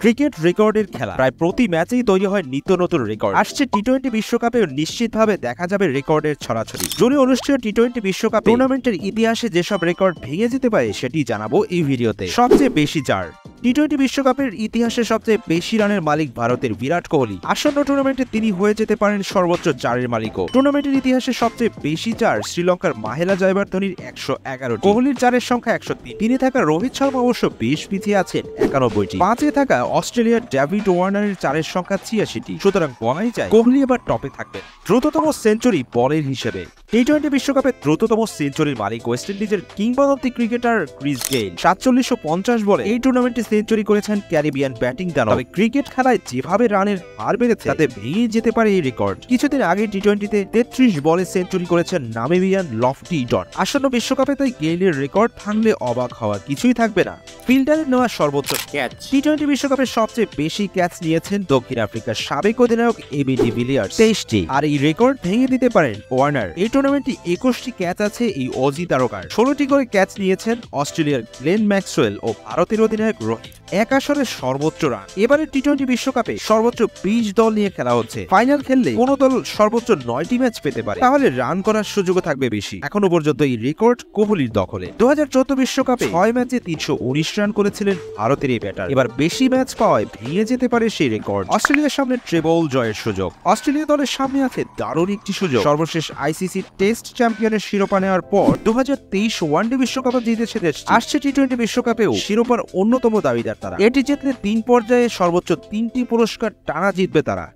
Cricket রেকর্ডের খেলা, প্রায় প্রতি ম্যাচেই তৈরি হয় নিত্য নতুন রেকর্ড। আসছে টি-20 বিশ্বকাপে নিশ্চিতভাবে দেখা যাবে রেকর্ডের ছড়াছড়ি। জুনে অনুষ্ঠিত টি-20 বিশ্বকাপ টুর্নামেন্টের ইতিহাসে যেসব রেকর্ড ভেঙে যেতে পারে সেটি জানাবো এই ভিডিওতে। সবচেয়ে বেশি চার টি-20 বিশ্বকাপের ইতিহাসে সবচেয়ে বেশি রানের মালিক ভারতের বিরাট কোহলি। আসন্ন টুর্নামেন্টে তিনি হয়ে যেতে পারেন সর্বোচ্চ চারের মালিকও। টুর্নামেন্টের ইতিহাসে সবচেয়ে বেশি চার শ্রীলঙ্কার মাহেলা জয়বর্ধনের 111, কোহলির চারের সংখ্যা 103। তিনি থাকা রোহিত শর্মা অবশ্য বেশ পিছিয়ে আছেন 91টি। 5-এ থাকা অস্ট্রেলিয়ার ডেভিড ওয়ার্নারের চারের সংখ্যা 86টি। সুতরাং বলাই যায় কোহলি এবার টপে থাকবেন। দ্রুততম সেঞ্চুরি বলের হিসেবে টি-20 বিশ্বকাপে দ্রুততম সেঞ্চুরির মালিক ওয়েস্ট ইন্ডিজের কিংবদন্তি ক্রিকেটার ক্রিস গেইল। 4750 বলে এই টুর্নামেন্টে সেঞ্চুরি করেছেন ক্যারিবিয়ান ব্যাটিং দানব। তবে ক্রিকেট খেলায় যেভাবে রানের হার বেড়েছে তাতে ভেঙে যেতে পারে এই রেকর্ড। কিছুদিন আগে টি-20তে 33 বলে সেঞ্চুরি করেছেন নামিবিয়ান লফটি ডন। আসন্ন বিশ্বকাপে তাই গেইলের রেকর্ড ভাঙলে অবাক হওয়ার কিছুই থাকবে না। ফিল্ডারের নেওয়া সর্বোচ্চ ক্যাচ টি-20 বিশ্বকাপে সবচেয়ে বেশি ক্যাচ নিয়েছেন দক্ষিণ আফ্রিকার সাবেক অধিনায়ক এবি ডিভিলিয়ার্স, 23টি। আর এই রেকর্ড ভেঙে দিতে পারেন ওয়ার্নার। এই টুর্নামেন্টে 21টি ক্যাচ আছে এই অজি তারকার। 16টি করে ক্যাচ নিয়েছেন অস্ট্রেলিয়ার গ্লেন ম্যাক্সওয়েল ও ভারতের অধিনায়ক রোহিত। এক আসরে সর্বোচ্চ রান। এবারে টি-20 বিশ্বকাপে সর্বোচ্চ 20 দল নিয়ে খেলা হচ্ছে। ফাইনাল খেললে কোন দল সর্বোচ্চ 9টি ম্যাচ পেতে পারে, তাহলে রান করার সুযোগও থাকবে বেশি। এখনো পর্যন্ত এই রেকর্ড কোহলির দখলে। 2014 বিশ্বকাপে 6 ম্যাচে 319 রান করেছিলেন ভারতের এই ব্যাটার। এবার বেশি ম্যাচ পাওয়ায় ভেঙে যেতে পারে সেই রেকর্ড। অস্ট্রেলিয়ার সামনে ট্রেবল জয়ের সুযোগ। অস্ট্রেলিয়া দলের সামনে আছে দারুণ একটি সুযোগ। সর্বশেষ আইসিসি টেস্ট চ্যাম্পিয়নের শিরোপা নেওয়ার পর 2023 ওয়ানডে বিশ্বকাপ জিতেছে দেশটি। আসছে টি-20 বিশ্বকাপেও শিরোপার অন্যতম দাবিদার তারা। এটি জিতলে 3 পর্যায়ে সর্বোচ্চ 3টি পুরস্কার টানা জিতবে তারা।